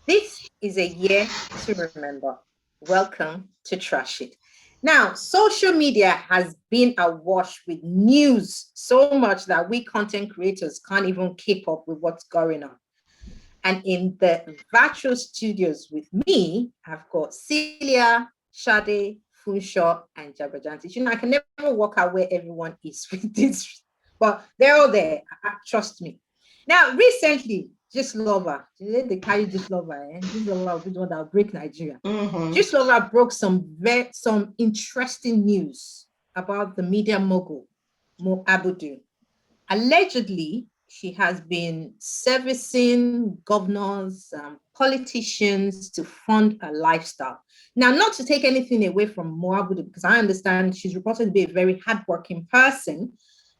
This is a year to remember. Welcome to Trash It. Now, social media has been awash with news so much that we content creators can't even keep up with what's going on. And in the virtual studios with me, I've got Celia, Shade, Funshaw, and Jabajanti. You know, I can never work out where everyone is with this, but they're all there. Trust me. Now, recently, Just Lover, they carry Just Lover, Just Lover will be the one that will break Nigeria. Mm-hmm. Just Lover broke some interesting news about the media mogul, Mo Abudu. Allegedly, she has been servicing governors, politicians to fund a lifestyle. Now, not to take anything away from Moabudu, because I understand she's reported to be a very hardworking person,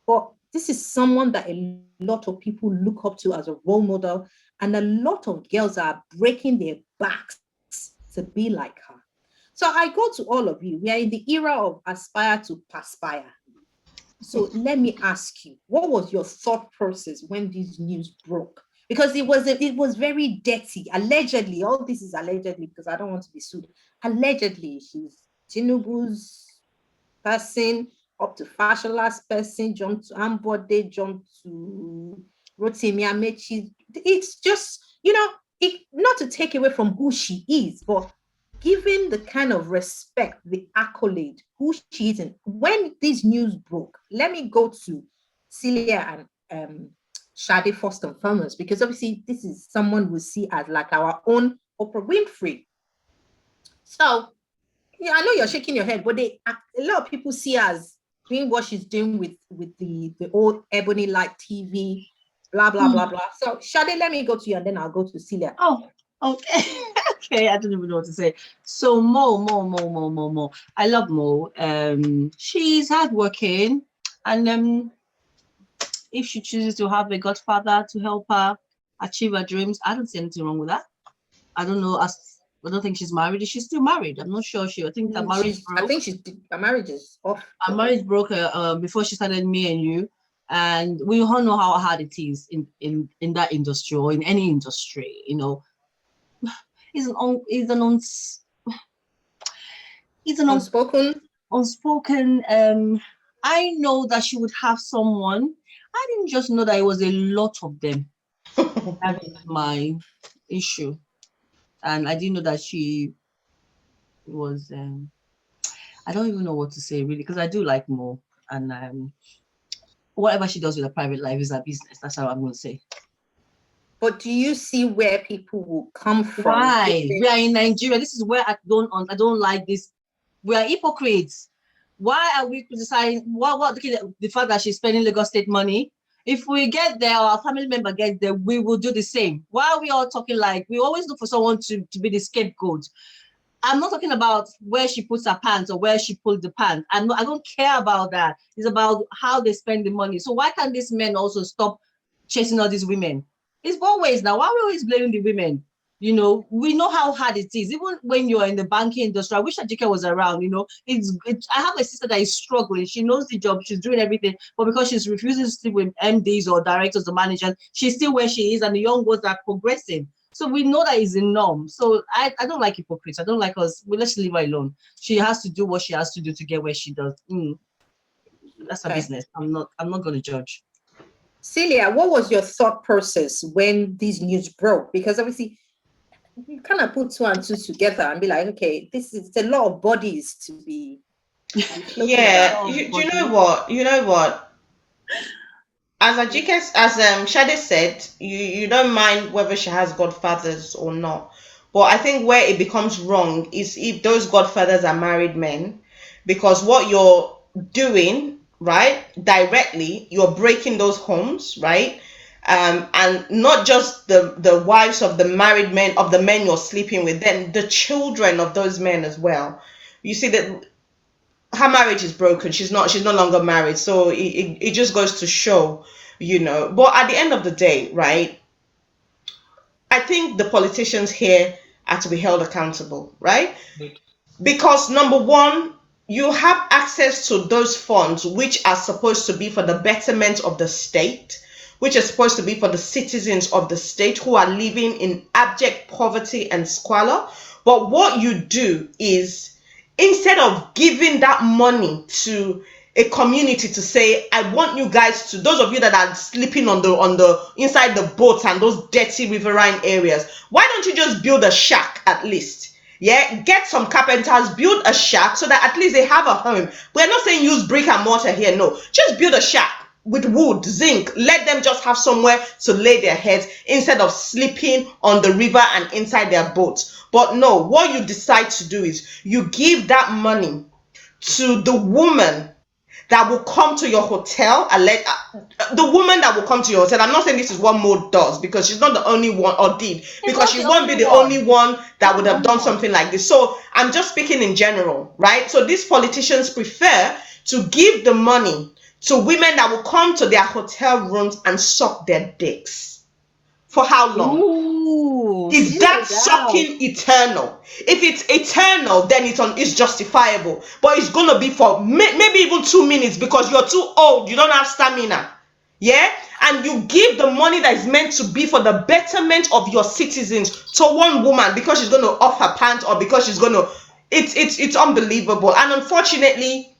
but this is someone that a lot of people look up to as a role model, and a lot of girls are breaking their backs to be like her. So I go to all of you. We are in the era of aspire to perspire. So let me ask you, what was your thought process when this news broke? Because it was very dirty. Allegedly, all this is allegedly because I don't want to be sued. Allegedly, she's Tinubu's person, up to Fashola's person, jumped to Ambode, jumped to Rotimi Amechi. It's just, not to take away from who she is, but given the kind of respect, the accolade, who she is, and when this news broke, let me go to Celia and Shadi first and foremost, because obviously this is someone we see as like our own Oprah Winfrey. So yeah, I know you're shaking your head, but a lot of people see her as doing what she's doing with the old Ebony Light TV, blah blah blah Hmm. blah. So Shadi, let me go to you, and then I'll go to Celia. Oh, okay. Okay, I don't even know what to say. So Mo. I love Mo. She's hardworking, and if she chooses to have a godfather to help her achieve her dreams, I don't see anything wrong with that. I don't know. I don't think she's married. Is she still married? I'm not sure. I think her marriage I broke. think her marriage is off Our the marriage broke before she started Me and You, and we all know how hard it is in that industry or in any industry. It's an un, it's an uns, it's an unspoken. unspoken. I know that she would have someone. I didn't just know that it was a lot of them. That is my issue, and I didn't know that she was. I don't even know what to say really because I do like Mo, and whatever she does with her private life is her business. That's how I'm going to say. But do you see where people will come from? Why? We are in Nigeria. This is where I don't like this. We are hypocrites. Why are we criticizing what okay, the fact that she's spending Lagos State money? If we get there, or our family member gets there, we will do the same. Why are we all talking like we always look for someone to be the scapegoat? I'm not talking about where she puts her pants or where she pulled the pants. I don't care about that. It's about how they spend the money. So why can't these men also stop chasing all these women? It's both ways now. Why are we always blaming the women? We know how hard it is. Even when you're in the banking industry, I wish Ajike was around. I have a sister that is struggling. She knows the job. She's doing everything. But because she's refusing to sleep with MDs or directors or managers, she's still where she is. And the young ones are progressing. So we know that is a norm. So I don't like hypocrites. I don't like us. Well, let's leave her alone. She has to do what she has to do to get where she does. That's her Okay. business. I'm not going to judge. Celia, what was your thought process when this news broke? Because obviously you kind of put two and two together and be like, okay, this is a lot of bodies to be floating Yeah, about. do you know what? You know what? As Shade said, you don't mind whether she has godfathers or not. But I think where it becomes wrong is if those godfathers are married men, because what you're doing, right, directly, you're breaking those homes, right? And not just the wives of the married men of the men you're sleeping with, then the children of those men as well. You see that her marriage is broken. She's no longer married. So it just goes to show, But at the end of the day, right, I think the politicians here are to be held accountable, right? Because number one, you have access to those funds which are supposed to be for the betterment of the state, which is supposed to be for the citizens of the state who are living in abject poverty and squalor. But what you do is, instead of giving that money to a community to say, I want you guys to, those of you that are sleeping on the inside the boats and those dirty riverine areas, why don't you just build a shack at least? Yeah, get some carpenters, build a shack so that at least they have a home. We're not saying use brick and mortar here, no. Just build a shack with wood, zinc. Let them just have somewhere to lay their heads instead of sleeping on the river and inside their boats. But no, what you decide to do is you give that money to the woman that will come to your hotel and the woman that will come to your hotel. I'm not saying this is what Maud does, because she's not the only one, or did, because she won't be the only one that would have done something like this. So I'm just speaking in general, right? So these politicians prefer to give the money to women that will come to their hotel rooms and suck their dicks. For how long? Ooh, Is that sucking eternal? If it's eternal, then it's justifiable. But it's going to be for maybe even 2 minutes, because you're too old. You don't have stamina. Yeah? And you give the money that is meant to be for the betterment of your citizens to one woman because she's going to off her pants, or because she's going to... It's unbelievable. And unfortunately,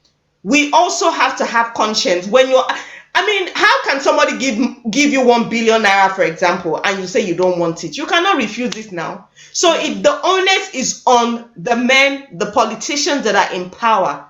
we also have to have conscience when you're... I mean, how can somebody give you 1 billion naira, for example, and you say you don't want it? You cannot refuse it now. So the onus is on the men, the politicians that are in power,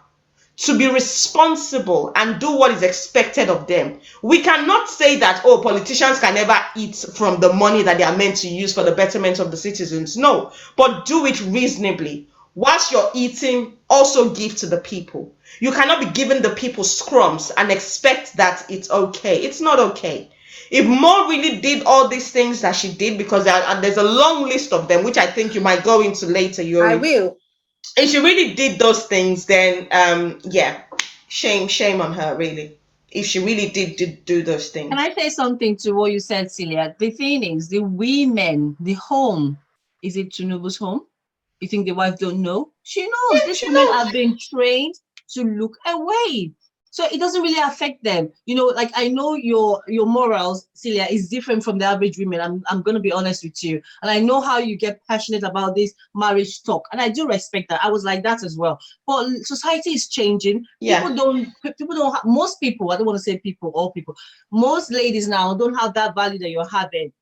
to be responsible and do what is expected of them. We cannot say that, oh, politicians can never eat from the money that they are meant to use for the betterment of the citizens. No, but do it reasonably. Whilst you're eating, also give to the people. You cannot be giving the people scrums and expect that it's okay. It's not okay. If Mo really did all these things that she did, because there's a long list of them, which I think you might go into later, Yuri. I will. If she really did those things, then yeah, shame on her, really. If she really did do those things. Can I say something to what you said, Celia? The thing is, the women, the home, is it Tinubu's home? You think the wife don't know? She knows. Yeah, These she women knows. have been trained to look away. So it doesn't really affect them. You know, like, I know your morals, Celia, is different from the average women. I'm going to be honest with you. And I know how you get passionate about this marriage talk. And I do respect that. I was like that as well. But society is changing. Yeah. People don't have, most people, I don't want to say people, all people, most ladies now don't have that value that you're having.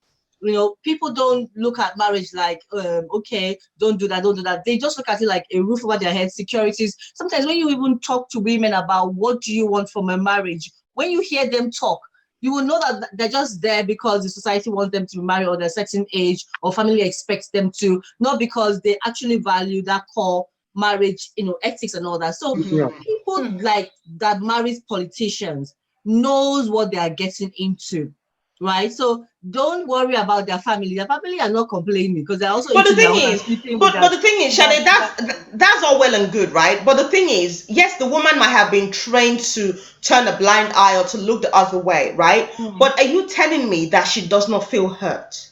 You know, people don't look at marriage like, okay, don't do that. They just look at it like a roof over their head, securities. Sometimes when you even talk to women about what do you want from a marriage, when you hear them talk, you will know that they're just there because the society wants them to be married or they're a certain age or family expects them to, not because they actually value that core marriage, you know, ethics and all that. So people like that married politicians knows what they are getting into. Right, so don't worry about their family. Their family are not complaining because they're also. But the thing is, Shade, that's all well and good, right? But the thing is, yes, the woman might have been trained to turn a blind eye or to look the other way, right? But are you telling me that she does not feel hurt,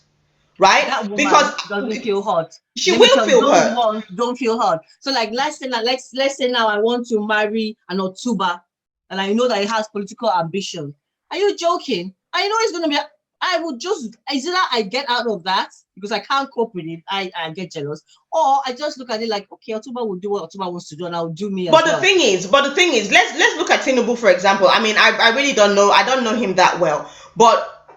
right? That woman because doesn't feel hurt. She will feel hurt. Don't feel hurt. So, like, let's say now I want to marry an Otuba, and I know that he has political ambition. Are you joking? I know it's going to be, I would just, either I get out of that because I can't cope with it, I get jealous, or I just look at it like, okay, Otuba will do what Otuba wants to do and I'll do me as well. But the thing is, let's look at Tinubu, for example. I mean, I really don't know, I don't know him that well, but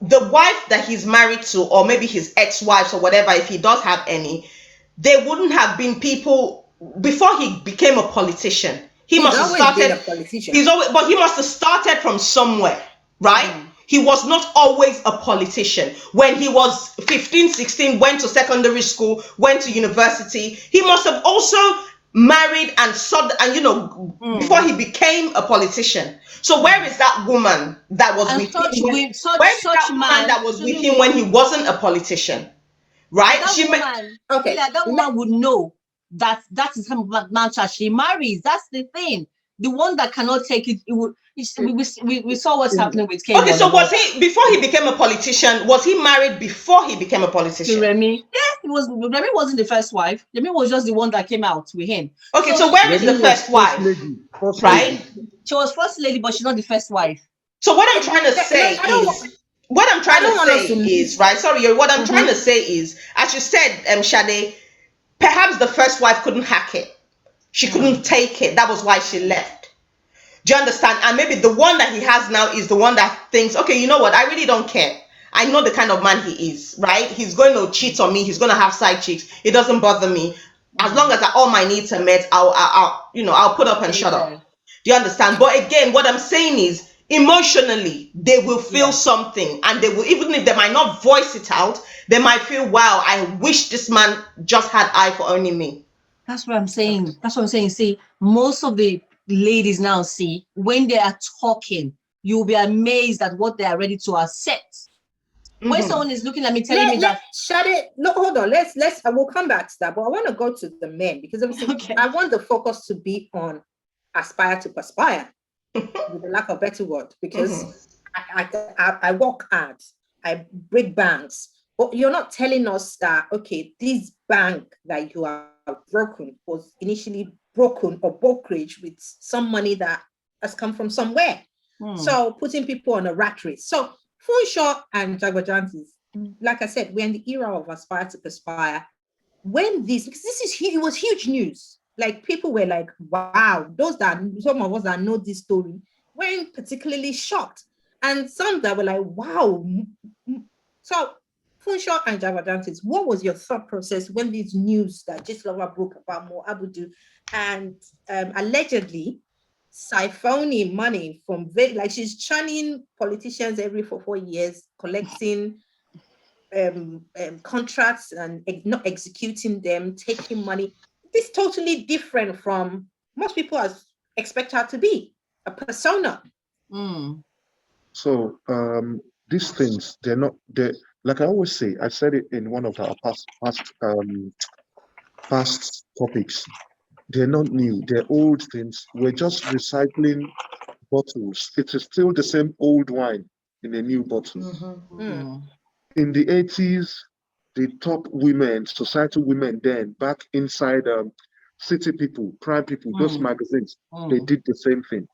the wife that he's married to, or maybe his ex-wives or whatever, if he does have any, they wouldn't have been people, before he became a politician. He must have started, but he must have started from somewhere. Right? He was not always a politician. When he was 15, 16, went to secondary school, went to university, he must have also married and before he became a politician. So where is that woman that was with him? Where is that man that was with him when he wasn't a politician? Right? That woman would know that is the man she marries. That's the thing. The one that cannot take it, we saw what's happening with Kenya. Okay, so was he, before he became a politician, was he married before he became a politician? Remy? Yeah, he was. Remy wasn't the first wife. Remy was just the one that came out with him. Okay, so where is the first wife? First right? lady. She was first lady, but she's not the first wife. So what I'm trying to say I don't is, what I'm I trying to don't want us say to is, right? Sorry, what I'm trying Mhm. to say is, as you said, Shade, perhaps the first wife couldn't hack it. She couldn't take it. That was why she left. Do you understand? And maybe the one that he has now is the one that thinks, okay, you know what? I really don't care. I know the kind of man he is, right? He's going to cheat on me. He's going to have side chicks. It doesn't bother me. As long as all my needs are met, I'll put up and Stay shut there. up. Do you understand? But again, what I'm saying is, emotionally, they will feel Yeah. something, and they will, even if they might not voice it out, they might feel, wow, I wish this man just had eye for only me. That's what I'm saying. That's what I'm saying. See, most of the ladies now, see, when they are talking, you'll be amazed at what they are ready to accept. When Mhm. someone is looking at me telling me that, shut it. No, hold on. I will come back to that, but I want to go to the men because obviously okay, I want the focus to be on aspire to perspire, with the lack of better word, because Mhm. I work hard, I break banks, but you're not telling us that okay, this bank that you have broken was initially broken or brokerage with some money that has come from somewhere. So putting people on a rat race. So Funshaw and Jagbajantis, like I said, we're in the era of aspire to perspire. When this, because this is it was huge news. Like people were like, wow, those that some of us that know this story weren't particularly shocked. And some that were like, wow. So Funshaw and Javadantis, what was your thought process when this news that Just Lover broke about Mo Abudu and allegedly siphoning money from like she's churning politicians every 4 years, collecting contracts and not executing them, taking money. This is totally different from most people expect her to be a persona. So these things, they're like I always say, I said it in one of our past topics. They're not new, they're old things. We're just recycling bottles. It is still the same old wine in a new bottle. Mm. In the 80s, the top women, societal women then, back inside City People, Prime People, those magazines, they did the same thing.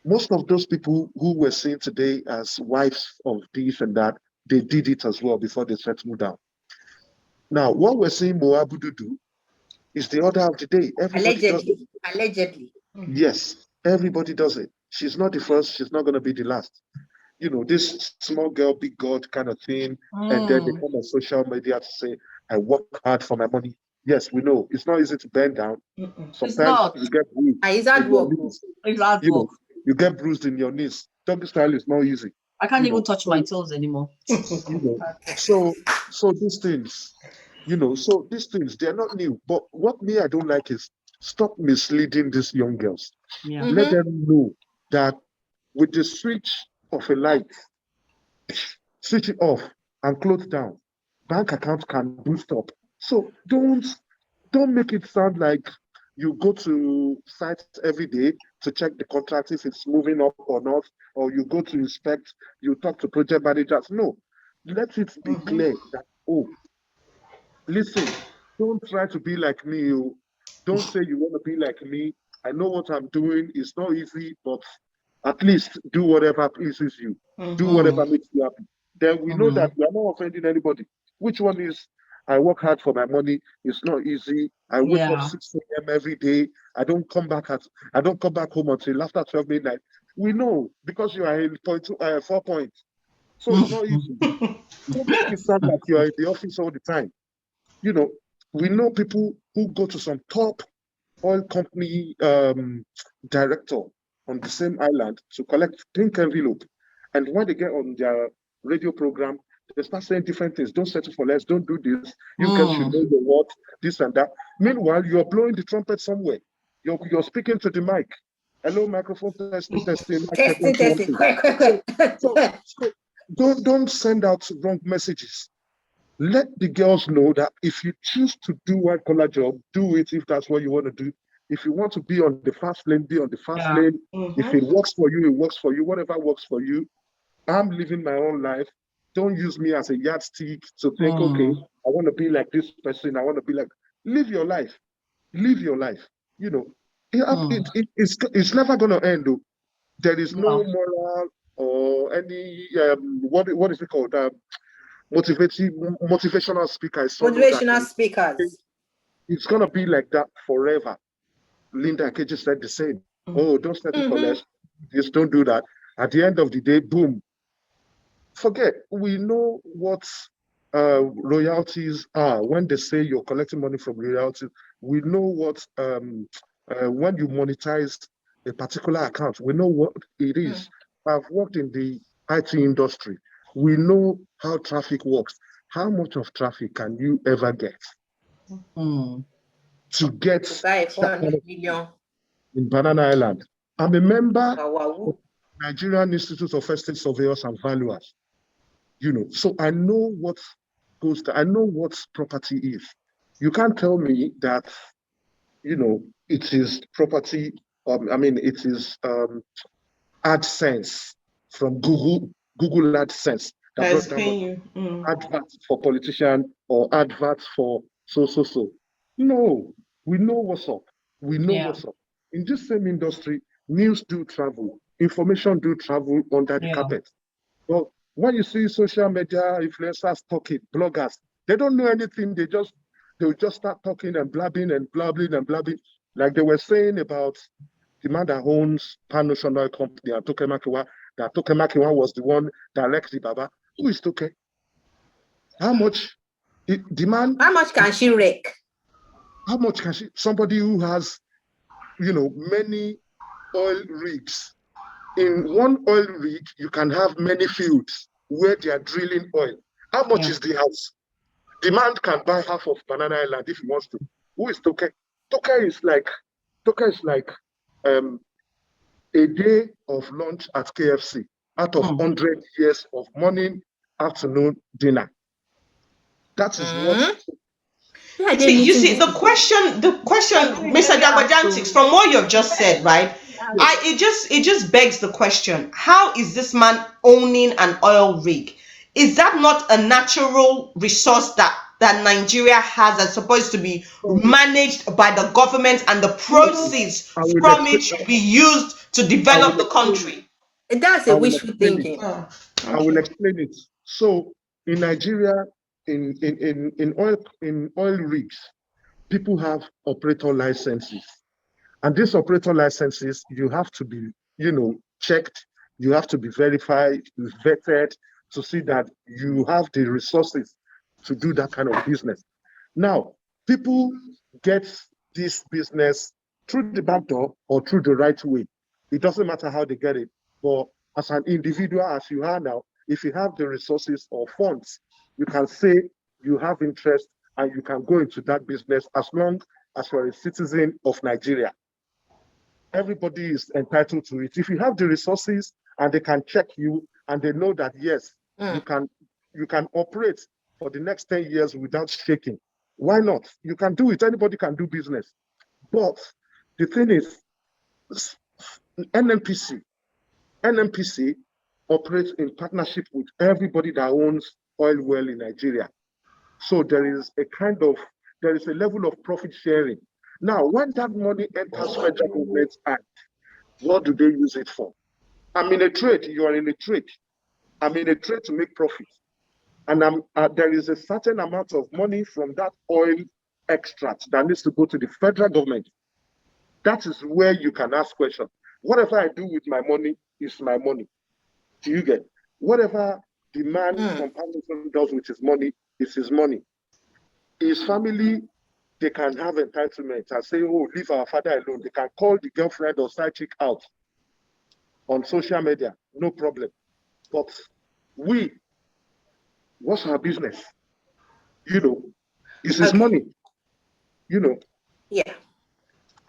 Most of those people who we're seeing today as wives of this and that, they did it as well before they settled down. Now, what we're seeing Moabudu do is the order of the day. Everybody does it. Allegedly. Yes, everybody does it. She's not the first, she's not going to be the last. You know, this small girl, big God kind of thing. And then they come on social media to say, I work hard for my money. Yes, we know it's not easy to bend down. it's Sometimes not. you get bruised Is in that your work? knees. It's hard You work. know, you get bruised in your knees. Doggy style is not easy. I can't You even know, touch my toes anymore. you know. So these things, so these things, they're not new. But what me I don't like is stop misleading these young girls. Yeah. Let them know that with the switch of a light, switch it off and close down, bank account can boost up. So don't make it sound like you go to sites every day to check the contract if it's moving up or not, or you go to inspect, you talk to project managers. No, let it be clear that, oh, listen, don't try to be like me. Don't say you want to be like me. I know what I'm doing. It's not easy, but at least do whatever pleases you. Do whatever makes you happy. Then we know that we are not offending anybody. Which one is I work hard for my money. It's not easy. I wake up Yeah. 6 a.m. every day. I don't come back home until after 12 midnight. We know because you are in 4 points. So it's not easy. Don't make it sound like you are in the office all the time. You know, we know people who go to some top oil company director on the same island to collect pink envelope. And when they get on their radio program, they start saying different things. Don't settle for less. Don't do this. You guys should know your what, this and that. Meanwhile, you're blowing the trumpet somewhere. You're speaking to the mic. Hello, microphone testing, testing, mic check, one, Testing, two, one, testing. two. Quick, quick, So, quick. so don't send out wrong messages. Let the girls know that if you choose to do white collar job, do it if that's what you want to do. If you want to be on the fast lane, be on the fast Yeah. lane. If it works for you, it works for you. Whatever works for you. I'm living my own life. Don't use me as a yardstick to think, okay, I want to be like this person. I want to be like. Live your life. Live your life. You know, it's never going to end though. There is no Wow. moral or any what is it called? Motivational speaker. I saw that Motivational speakers. it's gonna be like that forever. Linda Keji said the same. Oh, don't settle for less. Just don't do that. At the end of the day, boom. Forget. We know what royalties are. When they say you're collecting money from royalties, we know what when you monetize a particular account, we know what it is. I've worked in the IT industry. We know how traffic works. How much of traffic can you ever get to get To buy 400 million. in Banana Island? I'm a member Wow. of Nigerian Institute of Estate Surveyors and Valuers. So I know what goes there. I know what property is. You can't tell me that, it is property. It is AdSense from Google AdSense that That is brought paying down you. adverts for politician or adverts for so. No, we know what's up. We know what's up. In this same industry, news do travel, information do travel under the carpet. Well, when you see social media influencers talking, bloggers, they don't know anything. They'll just start talking and blabbing and blabbing and blabbing. Like they were saying about the man that owns Pan Ocean Oil Company and Toke Makiwa, that Toke Makiwa was the one directly Baba. Who is Toke? How much? How much can she rake? How much can she? Somebody who has, many oil rigs. In one oil rig, you can have many fields where they are drilling oil. How much is the house? The man can buy half of Banana Island if he wants to. Who is Toke? Toke is like a day of lunch at KFC out of 100 years of morning, afternoon, dinner. That is what. You see, the question, Mr. Jagbajantics, from what you've just said, right? It just begs the question: how is this man owning an oil rig? Is that not a natural resource that Nigeria has that's supposed to be managed by the government, and the proceeds from it should be used to develop the country? That's a wishful thinking. I will explain it. So in Nigeria, in oil rigs, people have operator licenses. And these operator licenses, you have to be, checked. You have to be verified, vetted to see that you have the resources to do that kind of business. Now, people get this business through the back door or through the right way. It doesn't matter how they get it. But as an individual, as you are now, if you have the resources or funds, you can say you have interest and you can go into that business as long as you're a citizen of Nigeria. Everybody is entitled to it. If you have the resources and they can check you and they know that, yes, you can operate for the next 10 years without shaking, why not? You can do it. Anybody can do business. But the thing is, NNPC operates in partnership with everybody that owns oil well in Nigeria. So there is a level of profit sharing. Now, when that money enters federal government's hand, what do they use it for? I'm in a trade, you are in a trade. I'm in a trade to make profit. And there is a certain amount of money from that oil extract that needs to go to the federal government. That is where you can ask questions. Whatever I do with my money is my money. Do you get? Whatever the man from Hamilton does with his money is his money. His family, they can have entitlement and say, oh, leave our father alone. They can call the girlfriend or side chick out on social media, no problem. But what's our business? It's his money. Yeah,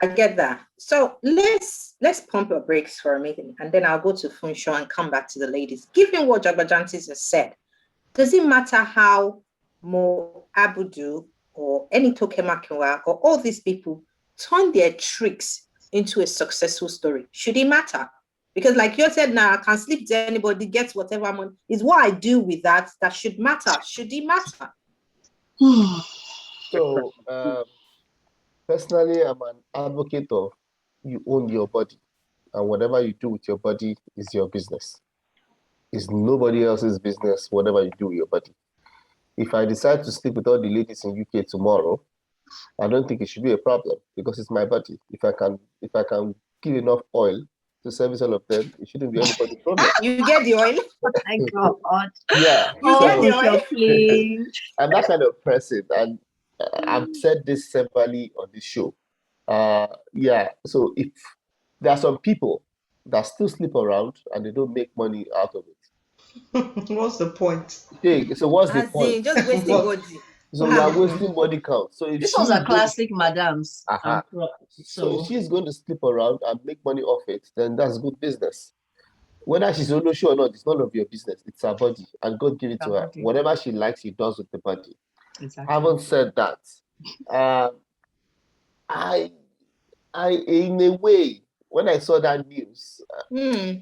I get that. So let's pump our brakes for a minute, and then I'll go to Funsho and come back to the ladies. Given what Jagbajantis has said, does it matter how Mo Abudu or any Toke Makiwa or all these people turn their tricks into a successful story? Should it matter? Because like you said now, I can sleep to anybody, gets whatever money. Is what I do with that should matter. Should it matter? So, personally, I'm an advocate of you own your body. and whatever you do with your body is your business. It's nobody else's business, whatever you do with your body. If I decide to sleep with all the ladies in UK tomorrow, I don't think it should be a problem because it's my body. If I can give enough oil to service all of them, it shouldn't be anybody's problem. You get the oil? My God. Yeah. You get the Oh, oil? Bishop, please. I'm that kind of person, and I've said this severally on this show. Yeah. So if there are some people that still sleep around and they don't make money out of it. What's the point? Okay, so what's the As point? in, just wasting What? body. So you are Ah. wasting body count. So if These ones she's are classic madams. Uh-huh. So if she's going to sleep around and make money off it, then that's good business. Whether she's Olosho or not, it's none of your business. It's her body, and God give it to Her her. body. Whatever she likes, she does with the body. Exactly. Having said that, I, in a way, when I saw that news, Hmm.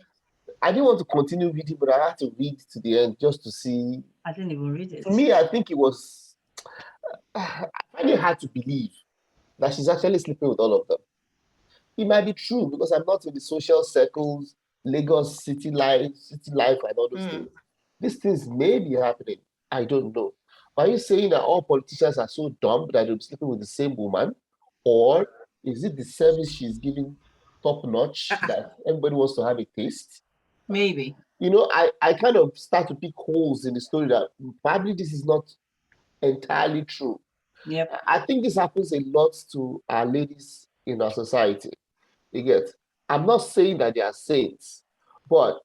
I didn't want to continue reading, but I had to read to the end just to see. I didn't even read it. To me, I think it was. I find it hard to believe that she's actually sleeping with all of them. It might be true because I'm not in the social circles, Lagos city life, and all those things. These things may be happening. I don't know. Are you saying that all politicians are so dumb that they'll be sleeping with the same woman? Or is it the service she's giving top notch that everybody wants to have a taste? Maybe. You know, I kind of start to pick holes in the story that probably this is not entirely true. Yep. I think this happens a lot to our ladies in our society. You get? I'm not saying that they are saints, but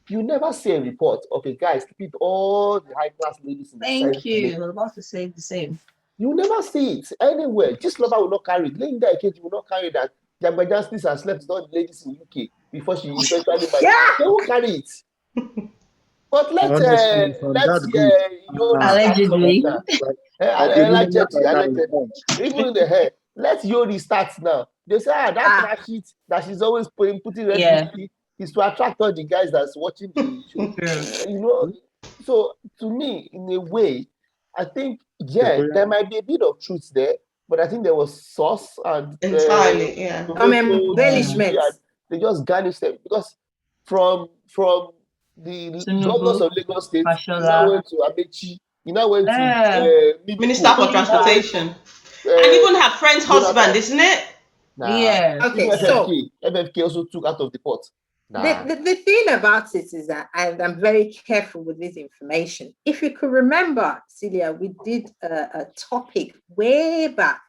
you never see a report of a guy sleeping with all the high-class ladies in the Thank society. you. I was about to say the same. You never see it anywhere. This lover will not carry it. Linda Ikeji will not carry that. Jagba Justice has slept with all the ladies in UK before she eventually married. Yeah. They will carry it. But let's Honestly, from that group, Yori Allegedly. start now. I'll be moving Allegedly, up like that allegedly. in front. Even in the hair. Let Yori start now. They say that trash sheet that she's always putting red lipstick is to attract all the guys that's watching the show. You know, so to me, in a way, I think there might be a bit of truth there, but I think there was sauce and Entirely, embellishment. They just garnished them because from the governors of Lagos State, he now went to Amechi, he now went to Minister for Transportation, and even her friend's husband, isn't it? Yeah. Okay, FFK also took out of the pot. The thing about it is that I'm very careful with this information. If you could remember, Celia, we did a topic way back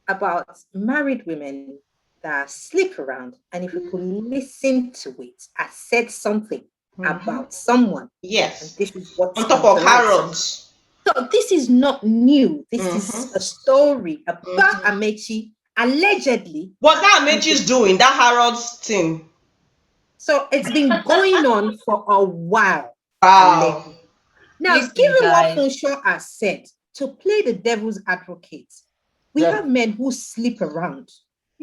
about married women that sleep around. And if you could listen to it, I said something about someone. Yes. And this is what on top of Harrods. So this is not new. This is a story about Amechi. Allegedly. What's that Amechi's doing? That Harrods thing. So it's been going on for a while. Wow. Now, given what Funshaw has said, to play the devil's advocate, we have men who sleep around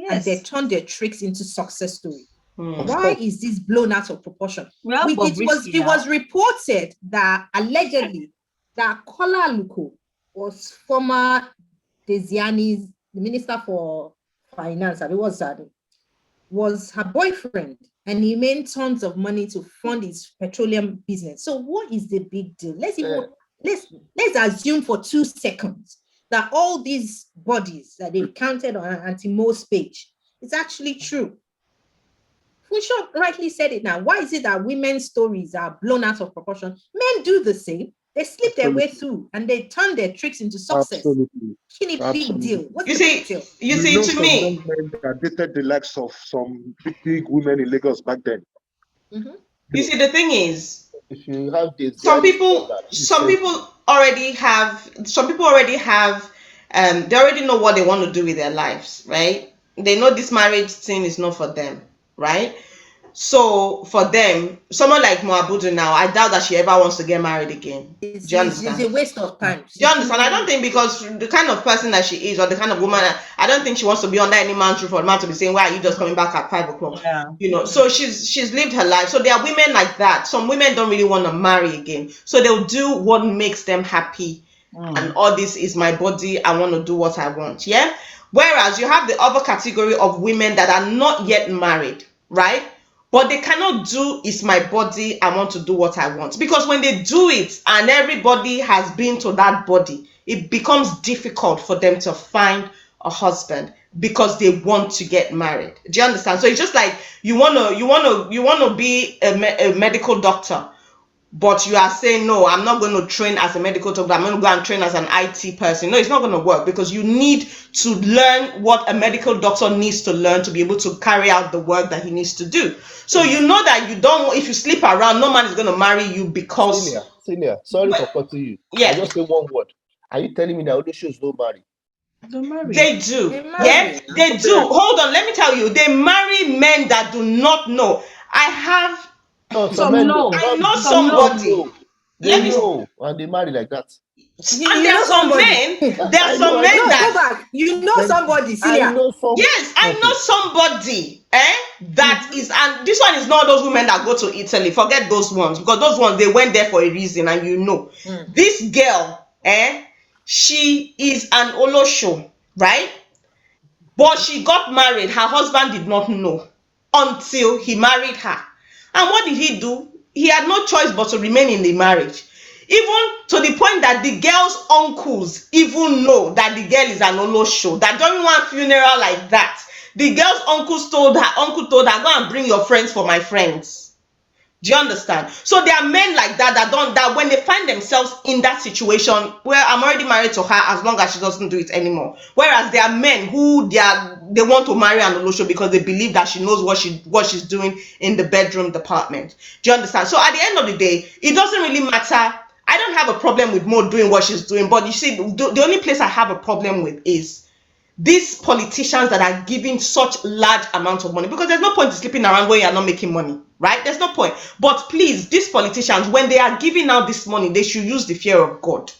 and they turn their tricks into success story. Why is this blown out of proportion? It was reported that allegedly that Kola Aluko was former Desiani's the Minister for Finance, and it was her boyfriend, and he made tons of money to fund his petroleum business. So what is the big deal? Let's assume for 2 seconds that all these bodies that they've counted on Auntie Mo's page is actually true. Funshaw rightly said it now. Why is it that women's stories are blown out of proportion? Men do the same. They slip their way through and they turn their tricks into success. Absolutely. Big deal. What's you the see, big deal? You see, to some me, young men that dated the likes of some big women in Lagos back then. You see, the thing is, if you have this, some people already have, they already know what they want to do with their lives, right? They know this marriage thing is not for them, right? So for them, someone like Moabudu now, I doubt that she ever wants to get married again. Do you understand? It's a waste of time. Do you understand? I don't think, because the kind of person that she is, or the kind of woman, I don't think she wants to be under any man's roof for a man to be saying, why are you just coming back at 5 o'clock? Yeah. You know, so she's lived her life. So there are women like that. Some women don't really want to marry again. So they'll do what makes them happy. And all this is my body. I want to do what I want. Yeah. Whereas you have the other category of women that are not yet married, right? But they cannot do "it's my body, I want to do what I want." Because when they do it and everybody has been to that body, it becomes difficult for them to find a husband because they want to get married. Do you understand? So it's just like you wanna be a medical doctor, but you are saying, no, I'm not going to train as a medical doctor, I'm going to go and train as an IT person. No, it's not going to work, because you need to learn what a medical doctor needs to learn to be able to carry out the work that he needs to do. So you know that you don't, if you sleep around, no man is going to marry you because... Senior, sorry for cutting you. Yeah. I just say one word. Are you telling me that only shows don't marry? Don't marry. They do. They marry. Yeah, they do. Hold on, let me tell you, they marry men that do not know. I have... No, Some men know. I know Some somebody. They know, and they marry like that. And there are some men, there are some men No, that... go back. You know somebody, I Celia. know some. Yes, I know somebody, that is, and this one is not those women that go to Italy. Forget those ones, because those ones, they went there for a reason, and you know. This girl, she is an Olosho, right? But she got married. Her husband did not know until he married her. And what did he do? He had no choice but to remain in the marriage. Even to the point that the girl's uncles even know that the girl is an Olosho. That during one funeral like that, the girl's uncle told her, go and bring your friends for my friends. Do you understand? So there are men like that that when they find themselves in that situation where I'm already married to her as long as she doesn't do it anymore. Whereas there are men who they want to marry an Olosho because they believe that she knows what she's doing in the bedroom department. Do you understand? So at the end of the day, it doesn't really matter. I don't have a problem with Mo doing what she's doing, but you see, the only place I have a problem with is these politicians that are giving such large amounts of money, because there's no point in sleeping around when you're not making money, right? There's no point. But please, these politicians, when they are giving out this money, they should use the fear of God.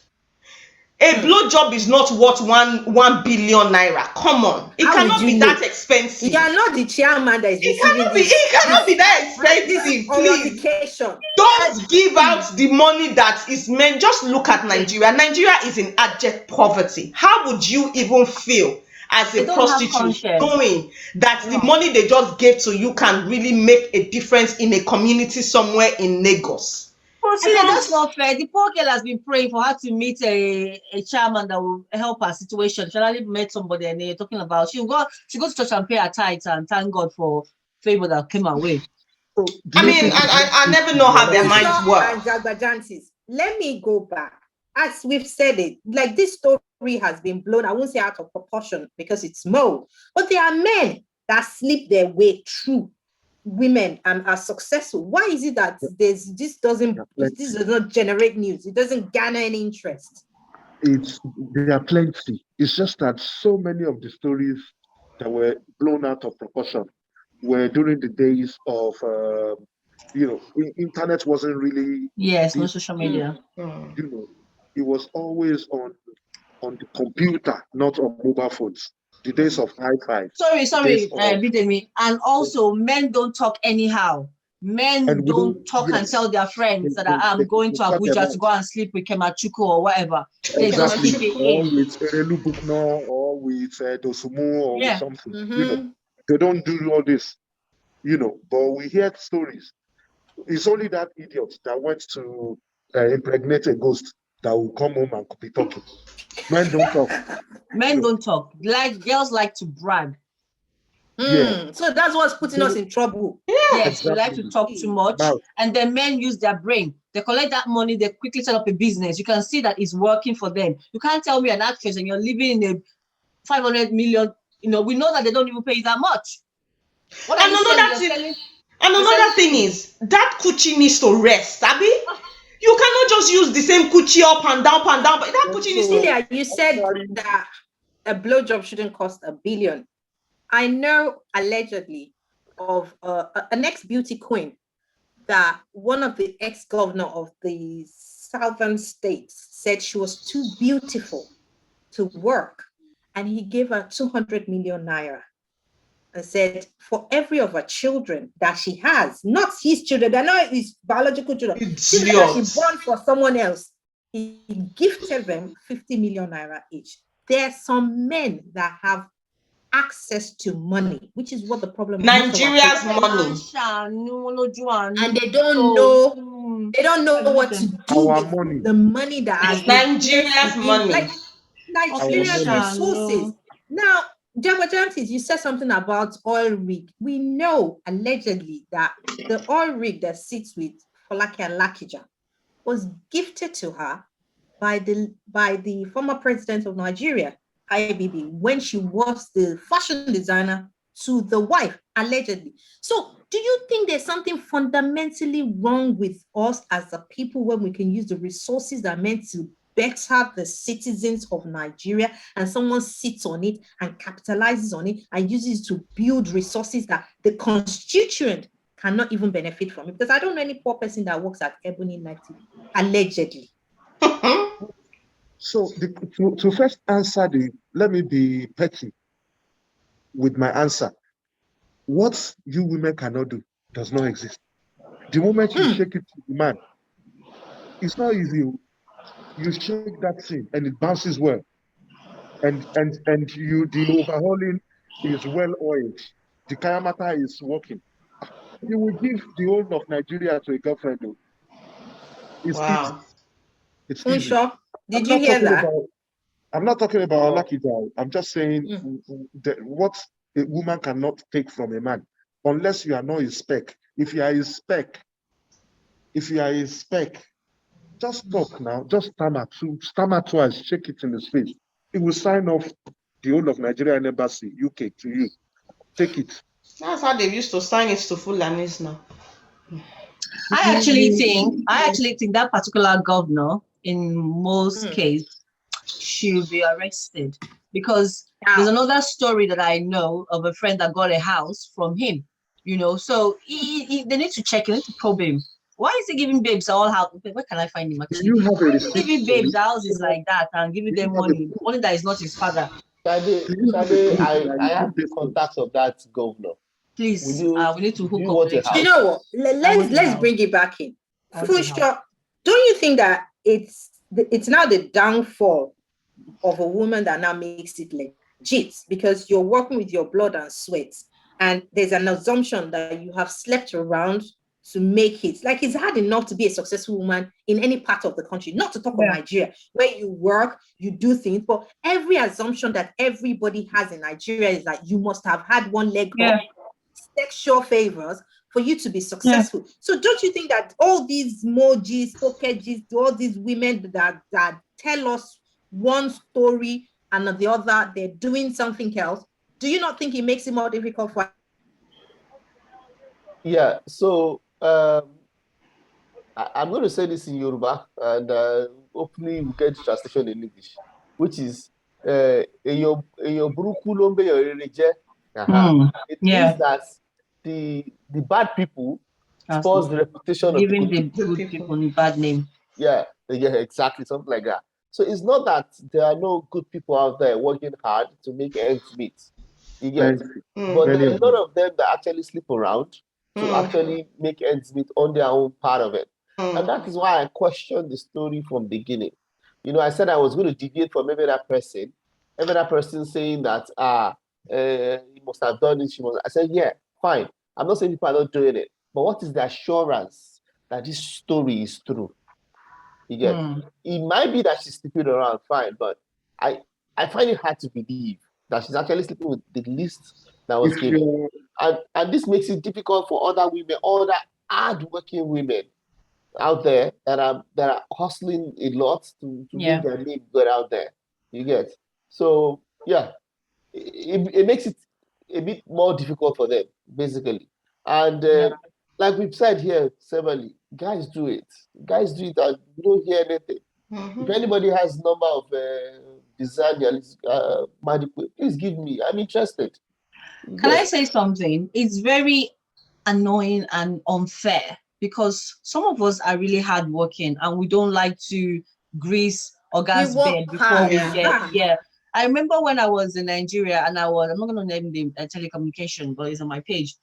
A blowjob is not worth 1 billion naira. Come on, it cannot be that expensive. You are not the chairman that is receiving this. It cannot be that expensive. Please don't give out the money that is meant. Just look at Nigeria. Nigeria is in abject poverty. How would you even feel as a prostitute knowing that the money they just gave to you can really make a difference in a community somewhere in Lagos? See, that's not fair. The poor girl has been praying for her to meet a chairman that will help her situation. She already met somebody and they're talking about she go to church and pay her tithes and thank God for favor that came her way. So, I never know how their minds work. Let me go back. As we've said it, like this story has been blown, I won't say out of proportion because it's Mo, but there are men that sleep their way through women and are successful. Why is it that this does not generate news? It doesn't garner any interest. There are plenty. It's just that so many of the stories that were blown out of proportion were during the days of internet wasn't really no social media. It was always on the computer, not on mobile phones. The days of high five. Sorry, Bidemi. And also, men don't talk anyhow. Men don't talk and tell their friends that I'm going to Abuja to go and sleep with Kemachuku or whatever. They just keep it in. Or with Erelu Bukno or with Dosumu or with something. They don't do all this, but we hear stories. It's only that idiot that went to impregnate a ghost that will come home and be talking. Men don't talk. Men don't talk. Like girls like to brag. So that's what's putting us in trouble. Yes, we like to talk too much. And then men use their brain. They collect that money, they quickly set up a business. You can see that it's working for them. You can't tell me an actress and you're living in a 500 million, we know that they don't even pay that much. Another thing is that coochie needs to rest, Abby. You cannot just use the same coochie up and down, but that coochie needs to... You said that a blowjob shouldn't cost $1 billion. I know allegedly of an ex-beauty queen that one of the ex-governor of the southern states said she was too beautiful to work, and he gave her 200 million naira and said for every of her children that she has, not his children, they're not his biological children, children that she born for someone else, he gifted them 50 million naira each. There are some men that have access to money, which is what the problem is. Most of our Nigeria's people- money. and they don't know. They don't know what to do Our with money. the money that has It's been Nigeria's placed within, money. like Nigeria's money. resources. Now, Jantis, you said something about oil rig. We know allegedly that the oil rig that sits with Folake Lakija was gifted to her by the former president of Nigeria, IBB, when she was the fashion designer to the wife, allegedly. So do you think there's something fundamentally wrong with us as a people when we can use the resources that are meant to better the citizens of Nigeria, and someone sits on it and capitalizes on it and uses it to build resources that the constituent cannot even benefit from it? Because I don't know any poor person that works at Ebony 90, allegedly. So to first answer let me be petty with my answer. What you women cannot do does not exist. The moment you shake it to the man, it's not easy. You shake that thing and it bounces well. And the overhauling is well oiled. The kayamata is working. You will give the whole of Nigeria to a girlfriend though. It's easy. Wow. It's easy. Unsure, did you hear that? I'm not talking about Lucky Doll. I'm just saying what a woman cannot take from a man, unless you are not a spec. If you are a spec, just talk now. Just stammer twice, shake it in his face. He will sign off the whole of Nigerian embassy, UK, to you. Take it. That's how they used to sign it to Fulanis now. I actually think that particular governor, in most cases, should be arrested, because there's another story that I know of a friend that got a house from him. So they need to check. They need to probe him. Why is he giving babes all house? Where can I find him actually? Do you have a Why is he receipt? giving babes houses like that and giving them money that is not his father? Shade, I have the contacts of that governor. Please, we need to hook up. Do you know what? Let's bring it back in. For sure. Don't you think that it's now the downfall of a woman that now makes it legit, because you're working with your blood and sweat, and there's an assumption that you have slept around to make it? Like, it's hard enough to be a successful woman in any part of the country, not to talk of Nigeria, where you work, you do things, but every assumption that everybody has in Nigeria is that you must have had one leg up, sexual favors for you to be successful. So don't you think that all these mojis, pokejes, all these women that tell us one story and the other, they're doing something else? Do you not think it makes it more difficult for? Yeah, so I'm going to say this in Yoruba, and hopefully we get translation in English, which is Eyo buruku lo nbe eyan rere je. It means that the bad people spoils the reputation of giving the good people a bad name. Yeah, exactly, something like that. So it's not that there are no good people out there working hard to make ends meet. You get, but there are a lot of them that actually sleep around to actually make ends meet on their own part of it. And that is why I questioned the story from the beginning. I said I was going to deviate from every that person saying that he must have done it. I said, yeah, fine. I'm not saying people are not doing it, but what is the assurance that this story is true? You get, it might be that she's sleeping around, fine, but I find it hard to believe that she's actually sleeping with the list that was given. And this makes it difficult for other women, other hard-working women out there that are hustling a lot to make their name good out there. You get? So yeah, it makes it a bit more difficult for them, basically. And like we've said here severally, guys do it and you don't hear anything. If anybody has number of design, please give me. I'm interested. Can I say something? It's very annoying and unfair, because some of us are really hardworking and we don't like to grease or gas bed before we get. I remember when I was in Nigeria and I'm not going to name the telecommunication, but it's on my page.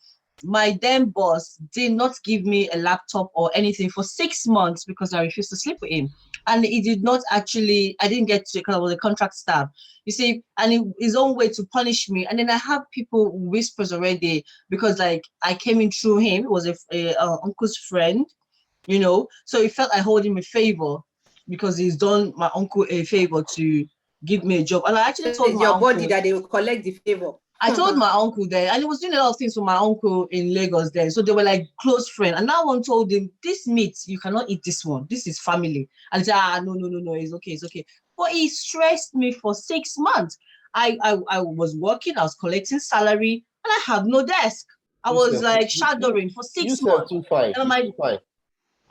my then boss did not give me a laptop or anything for 6 months because I refused to sleep with him. And he did not actually, I didn't get to because I was a contract staff. You see, and his own way to punish me. And then I have people whispers already because like I came in through him. It was a uncle's friend, you know. So he felt I owed him a favor because he's done my uncle a favor to give me a job. And I actually told It's my your uncle, body that they will collect the favor. I told my uncle there, and he was doing a lot of things for my uncle in Lagos then. So they were like close friends. And that one told him, this meat, you cannot eat this one. This is family. And he said, no, it's okay, it's okay. But he stressed me for 6 months. I was working, I was collecting salary, and I have no desk. I was like shadowing for 6 months. Too fine. Too fine.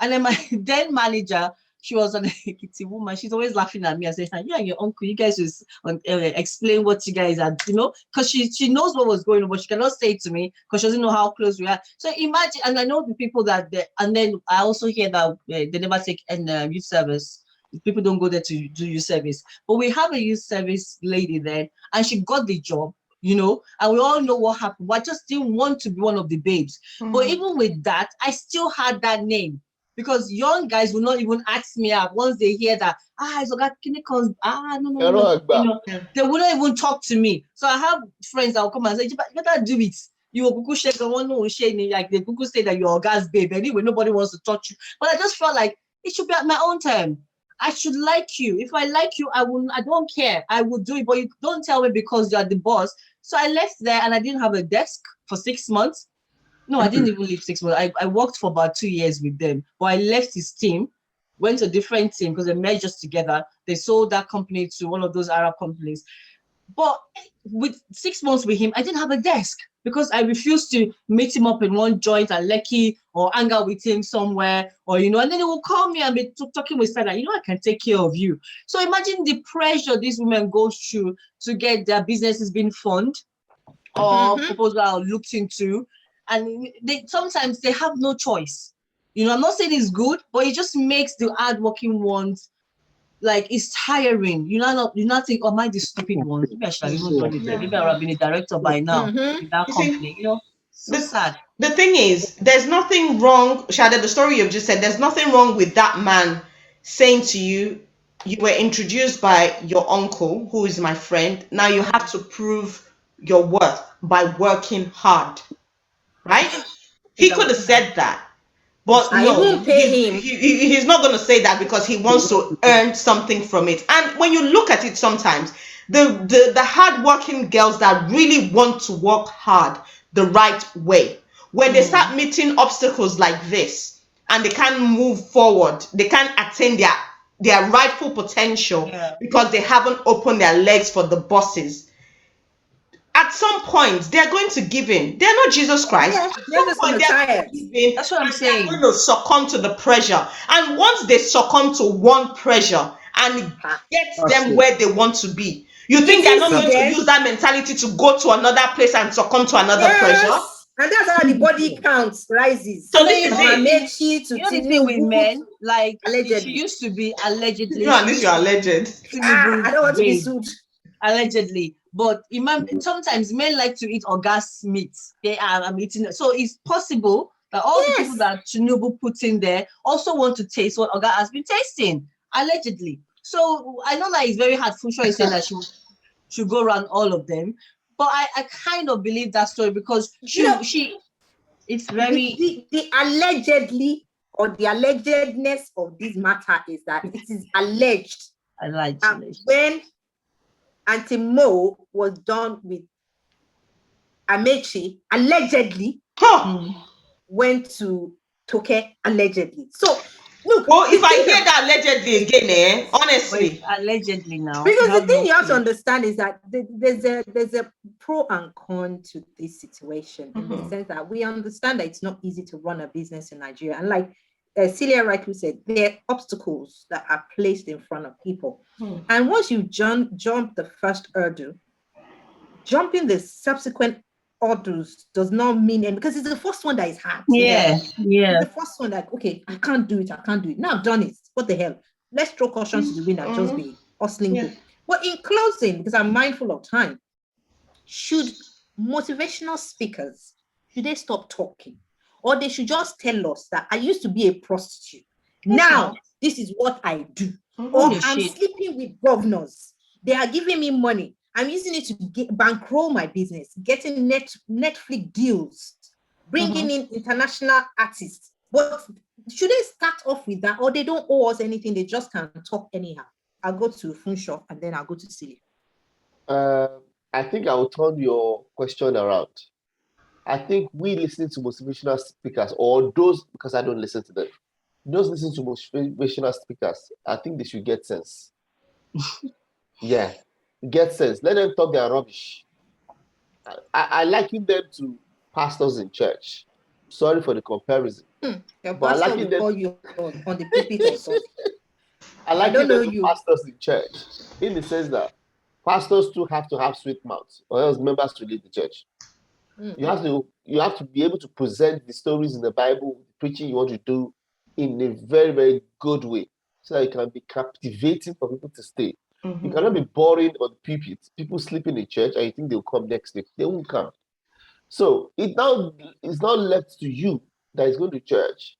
And then my then manager, she was an Ekiti woman. She's always laughing at me and saying, "Yeah, your uncle, you guys just explain what you guys are, you know," because she knows what was going on, but she cannot say it to me because she doesn't know how close we are. So imagine, and I know the people that, and then I also hear that they never take an youth service. People don't go there to do youth service, but we have a youth service lady there, and she got the job. You know, and we all know what happened. But I just didn't want to be one of the babes. But even with that, I still had that name. Because young guys will not even ask me out once they hear that, it's okay, no, you know, they wouldn't even talk to me. So I have friends that will come and say, you better do it. You will shake one, like they could say that you're a guy's babe. Anyway, nobody wants to touch you. But I just felt like it should be at my own time. I should like you. If I like you, I don't care. I will do it, but you don't tell me because you're the boss. So I left there and I didn't have a desk for 6 months. No, I didn't even leave 6 months. I worked for about 2 years with them, but I left his team, went to a different team because they merged us together. They sold that company to one of those Arab companies. But with 6 months with him, I didn't have a desk because I refused to meet him up in one joint at Lekki or hang out with him somewhere, or, you know, and then he will call me and be talking with Sada, you know, I can take care of you. So imagine the pressure these women go through to get their businesses being funded or proposal looked into. And sometimes they have no choice. You know, I'm not saying it's good, but it just makes the hardworking ones like it's tiring. You not think, oh, am I the stupid ones? Maybe I should have even done it. Maybe I would have been a director by now in that company. You know, so sad. The thing is, there's nothing wrong, Shada, the story you've just said, there's nothing wrong with that man saying to you, you were introduced by your uncle, who is my friend. Now you have to prove your worth by working hard. Right? He could have said that, but I no, won't pay him. He's not going to say that because he wants to earn something from it. And when you look at it, sometimes the hardworking girls that really want to work hard the right way, when they start meeting obstacles like this and they can't move forward, they can't attain their rightful potential because they haven't opened their legs for the bosses. At some point, they're going to give in. They're not Jesus Christ. Yeah, they're just gonna tire. That's what I'm saying. They're going to succumb to the pressure. And once they succumb to one pressure and it gets them where they want to be, you think they're not going to use that mentality to go to another place and succumb to another pressure? And that's how the body count rises. So this is it. You know the thing with men, like allegedly. She used to be allegedly. You know, at least you're alleged. I don't want to be sued. Allegedly. But sometimes men like to eat orgas meat. I'm eating. So it's possible that all the people that Tinubu puts in there also want to taste what Oga has been tasting, allegedly. So I know that it's very hard. Funsho is saying that she should go around all of them. But I kind of believe that story because it's very... The allegedly or the allegedness of this matter is that it is alleged. When Auntie Mo was done with Amechi, allegedly went to Toke, allegedly. So, look. Well, if I hear that allegedly again, honestly. Allegedly now. Because the thing you have to understand is that there's a pro and con to this situation in the sense that we understand that it's not easy to run a business in Nigeria. And like Celia rightly said, there are obstacles that are placed in front of people. And once you jump the first hurdle, jumping the subsequent hurdles does not mean anything because it's the first one that is hard. It's the first one that, okay, I can't do it. Now I've done it. What the hell? Let's throw caution to the wind and just be hustling. But in closing, because I'm mindful of time, should motivational speakers should they stop talking? Or they should just tell us that I used to be a prostitute. Now, this is what I do. Or I'm sleeping with governors. They are giving me money. I'm using it to bankroll my business, getting Netflix deals, bringing in international artists. But should they start off with that, or they don't owe us anything? They just can talk anyhow. I'll go to Funsho and then I'll go to Celia. I think I will turn your question around. I think we listen to motivational speakers, or those, because I don't listen to them, those listen to motivational speakers, I think they should get sense. Yeah, get sense. Let them talk their rubbish. I liken them to pastors in church. Sorry for the comparison. Your But I pastor liken will them. call you on the pulpit or something. I don't liken know them to you. pastors in church, in the sense that pastors too have to have sweet mouths, or else members to lead the church. You have to be able to present the stories in the Bible, the preaching you want to do, in a very, very good way, so that it can be captivating for people to stay. You cannot be boring on the pulpit, people sleeping in church, and you think they'll come next day. They won't come. So it's now left to you that is going to church,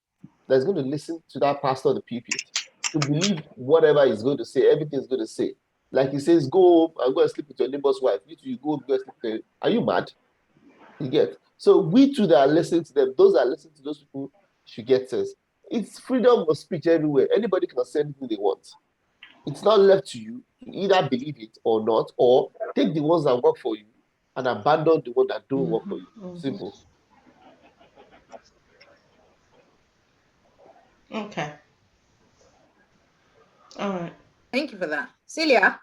that is going to listen to that pastor on the pulpit, to believe whatever he's going to say, everything he's going to say. Like he says, go home and go and sleep with your neighbor's wife. You too, you go and sleep with her. Are you mad? You get? So we too that are listening to them, those that are listening to those people should get sense. It's freedom of speech everywhere. Anybody can say anything they want. It's not left to you to either believe it or not, or take the ones that work for you and abandon the ones that don't work for you. Simple. Okay. All right. Thank you for that. Celia?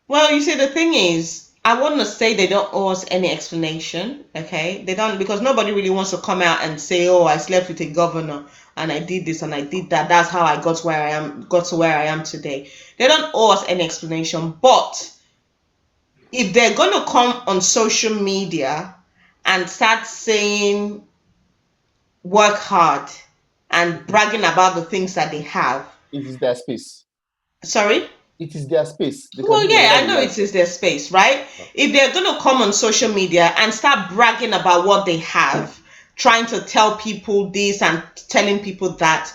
Well, you see, the thing is, I want to say they don't owe us any explanation, okay? They don't, because nobody really wants to come out and say, oh, I slept with a governor and I did this and I did that. That's how I got to where I am today. They don't owe us any explanation. But if they're going to come on social media and start saying, work hard and bragging about the things that they have. It is their space. Sorry? It is their space. Well, yeah, I know it is their space, right? If they're going to come on social media and start bragging about what they have, trying to tell people this and telling people that,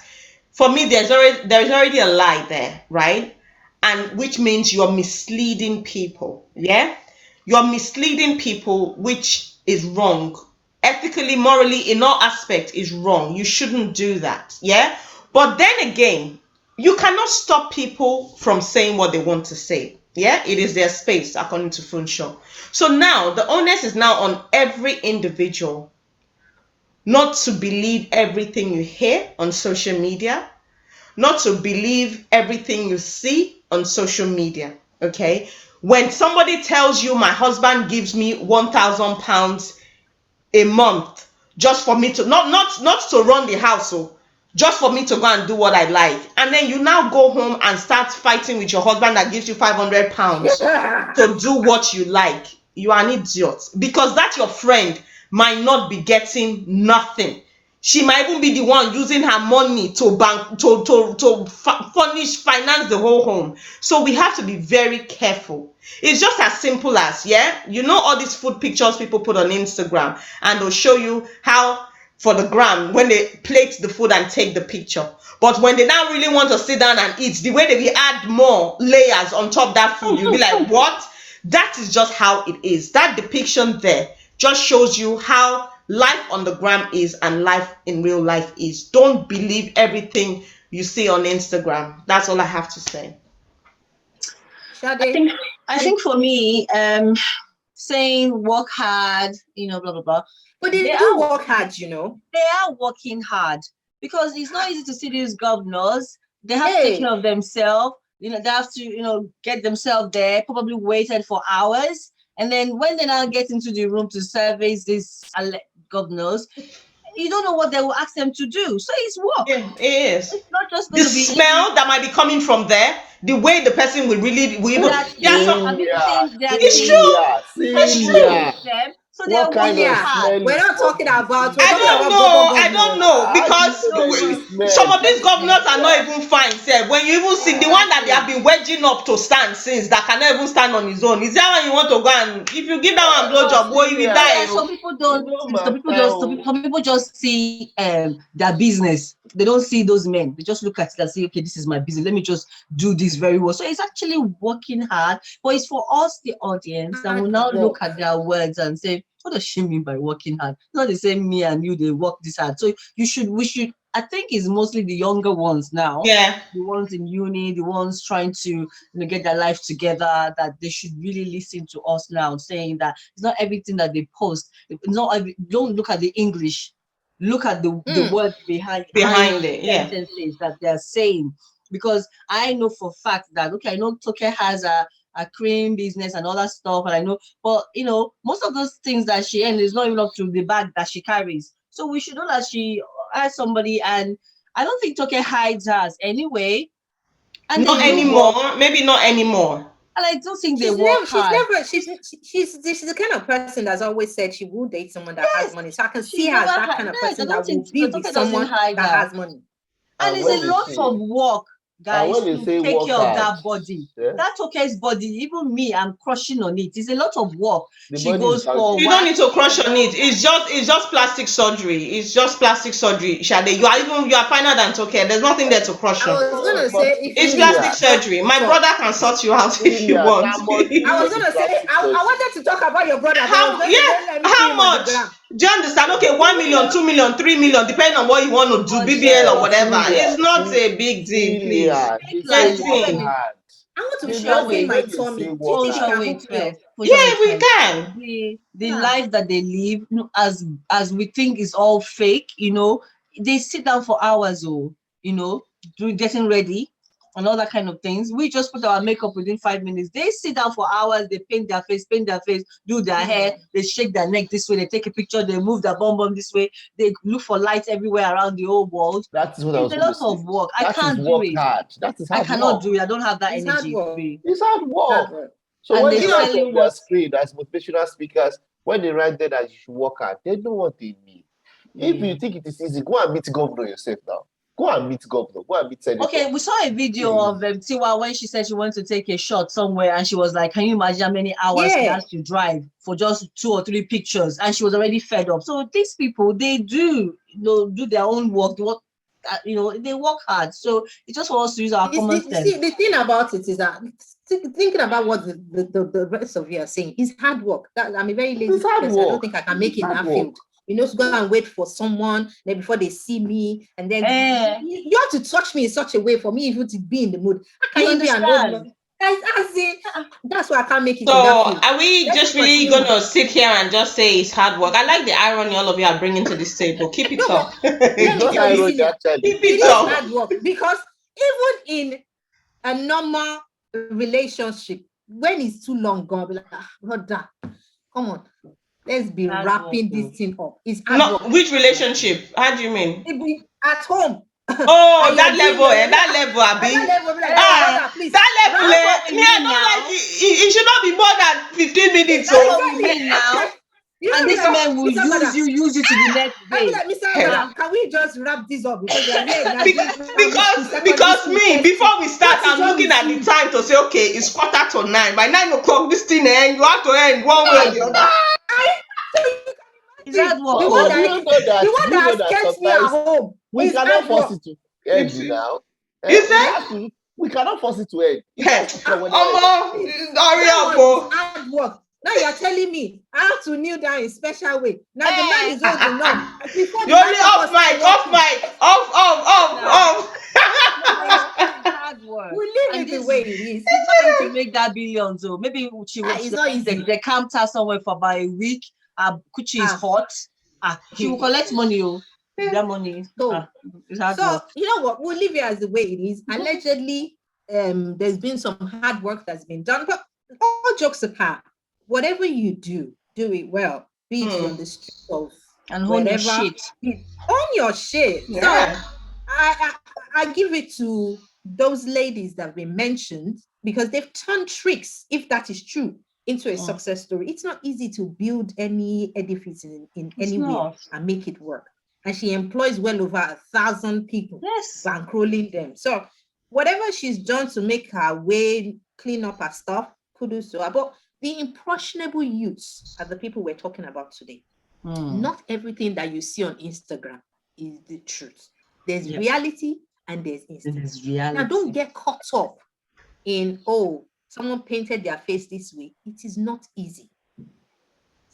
for me, there's already a lie there, right? And which means you're misleading people, yeah? You're misleading people, which is wrong. Ethically, morally, in all aspects is wrong. You shouldn't do that, yeah? But then again, you cannot stop people from saying what they want to say. Yeah, it is their space, according to Funsho. So now the onus is now on every individual not to believe everything you hear on social media, not to believe everything you see on social media. Okay, when somebody tells you my husband gives me £1,000 a month just for me to not to run the household, just for me to go and do what I like, and then you now go home and start fighting with your husband that gives you £500 to do what you like, you are an idiot, because that your friend might not be getting nothing. She might even be the one using her money to finance the whole home. So we have to be very careful. It's just as simple as, yeah, you know, all these food pictures people put on Instagram, and they'll show you how for the gram when they plate the food and take the picture. But when they now really want to sit down and eat, the way they will add more layers on top of that food, you'll be like, what? That is just how it is. That depiction there just shows you how life on the gram is and life in real life is. Don't believe everything you see on Instagram. That's all I have to say. I think for me, saying work hard, blah, blah, blah. But they do work hard, They are working hard, because it's not easy to see these governors. They have to take care of themselves. They have to, get themselves there, probably waited for hours. And then when they now get into the room to service these governors, you don't know what they will ask them to do. So it's work. Yeah, it is. It's not just going the to be smell that might be coming from there, the way the person will really it's true. It's true. So they are What kind working of hard. smell We're is not talking what about. is We're I talking don't about know. global I don't government. know How do you because know there is smell? some of these governors are not even fine. Sef. When you even see the one that they have been wedging up to stand since that cannot even stand on his own, is that when you want to go and if you give that one blow job, boy, you will Serious. die. Yeah, some people It don't. don't Some people just see their business. They don't see those men. They just look at it and say, okay, this is my business. Let me just do this very well. So it's actually working hard, but it's for us, the audience, that will now look at their words and say, what does she mean by working hard? It's not the same me and you, they work this hard. So we should, I think it's mostly the younger ones now. Yeah. The ones in uni, the ones trying to get their life together, that they should really listen to us now, saying that it's not everything that they post. Don't look at the English. Look at the words behind Behind it, yeah. sentences that they're saying. Because I know for a fact that, okay, I know Toke has a cream business and all that stuff, and I know, but most of those things that she earns is not even up to the bag that she carries. So we should know that she has somebody, and I don't think Toke hides hers anyway. And Not they do work, anymore. Maybe not anymore. and I don't think they She's work never, hard. she's the kind of person that's always said she will date someone that has money. So I can see She's her as never that kind of yes, I person don't that will think be Toke with doesn't someone hide that her. has money. And And it's when a they lot say, of work, and guys, when they to say take work care of hard, that body. yeah, That Toke's body, even me, I'm crushing on it. It's a lot of work. the She body is goes for You don't need to waxing. crush on it. It's just plastic surgery. It's just plastic surgery, Shade. You are finer than Toke. There's nothing there to crush I on. was gonna but say if It's you plastic Celia, surgery. My brother can sort you out if you Celia, want. now must I was be gonna say plastic I surgery. wanted to talk about your brother, but I was How going to yeah? say let me see How him on the much? ground. Do you understand? Okay, 1 million, 2 million, 3 million, depending on what you want to do, But BBL or whatever. Celia, It's not a big deal, please. Celia, they say like work Getting. hard. I want to They sharpen when my they say tummy. Do you work think you hard, can hook me up? Push Yeah, away we first. can. The Ah. life that they live, as we think is all fake, they sit down for hours, getting ready and all that kind of things. We just put our makeup within 5 minutes. They sit down for hours, they paint their face, do their hair, they shake their neck this way, they take a picture, they move their bum this way, they look for lights everywhere around the whole world. that is what I was It's a going lot to say. of work. I That is can't do work it. hard. That is I hard cannot work. do it. I don't have that It's hard energy. work. It's hard Hard work. work. So And when they they write selling on their what? screen as motivational speakers, when they write there that you should work hard, they know what they mean. If you think it is easy, go and meet governor yourself now. Go and meet governor. Go and meet senator. Okay, we saw a video of Tiwa when she said she wanted to take a shot somewhere, and she was like, "Can you imagine how many hours she Yeah. has to drive for just 2 or 3 pictures?" And she was already fed up. So these people, they do, do their own work. They work hard. So it's just for us to use our common sense. See, the thing about it is that thinking about what the rest of you are saying is hard work. I'm a very lazy It's hard person. I don't work. think I can make it in Hard that work. field. To go and wait for someone, then before they see me, and then you have to touch me in such a way for me even to be in the mood. How can you be an old man? That's why I can't make it So in that field. are we Let's just really continue. gonna sit here and just say it's hard work? I like the irony all of you are bringing to this table. Keep it No, up. but let me It's not tell you, irony, Celia, actually. Keep it it is up. hard work because even in a normal relationship, when it's too long gone, I'll be like, brother, come on, let's be Hard wrapping work, this thing up. It's hard Not work. which relationship? How do you mean? It be at home. Oh, And that you're doing level, your- that level, Abi. At that level, be like, Ah, brother, please. that level, That's what we me, I mean don't now. like it. It should not be more than 15 minutes. That's So what we mean now. And this man will use you to the next I'll be day. like, Mr. Brother, can we just wrap this up? Because we are here now. because me, before we start, I'm looking at the time to say, okay, it's 8:45. By 9 o'clock, this thing you have to end one way or the other. Is that what? The But one do you that know that? the one Do you know that that gets me at sometimes home we is cannot hard force work. it to end now? You We said? have to. We cannot force it to end. It has to come when it ends. Hurry That up, one oh. is hard work. Now you are telling me I have to kneel down in special way. Now the man is old enough. Before the You only man off mic, off. It's hard work. We leave And it the this way it is. It's not going to make that billion, so maybe she It's not easy. they camped her somewhere for about a week. Kuchi is hot. She will collect money. That money. So, It's hard so work. you know what? We'll leave it as the way it is. Allegedly, there's been some hard work that's been done, but all jokes apart, whatever you do it well. Be it on the street of And hold your wherever. shit. Own your shit. Yeah. So I give it to those ladies that have been mentioned because they've turned tricks, if that is true. into a success story. It's not easy to build any edifice in anywhere not. and make it work. And she employs well over 1,000 people, Yes. bankrolling them. So whatever she's done to make her way, clean up her stuff, kudos to her. But the impressionable youths are the people we're talking about today. Not everything that you see on Instagram is the truth. There's reality and there's Instagram. There's reality. Now, don't get caught up in, oh, someone painted their face this way. It is not easy.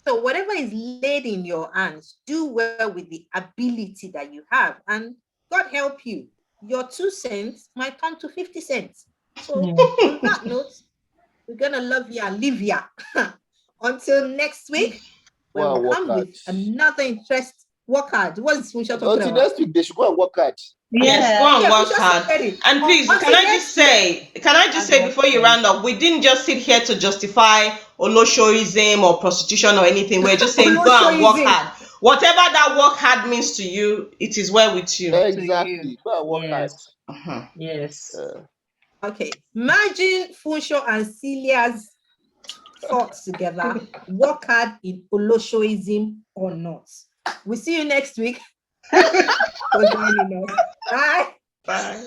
So whatever is laid in your hands, do well with the ability that you have. And God help you. Your 2 cents might turn to 50 cents. So on that note, we're going to love you and leave you. Until next week, when Wow, we work come hard. with another interest. Work hard. What's Funsho talking Until about? next week, they should go and work hard. Yes, go and work hard. And please, Until can I next just say before you round up, we didn't just sit here to justify Oloshoism or prostitution or anything. We're just saying go and work hard. Whatever that work hard means to you, it is well with you. Exactly. Go and work hard. Yes. Okay. Imagine Funsho and Celia's thoughts together. Work hard in Oloshoism or not. We'll see you next week. For joining us. Bye. Bye.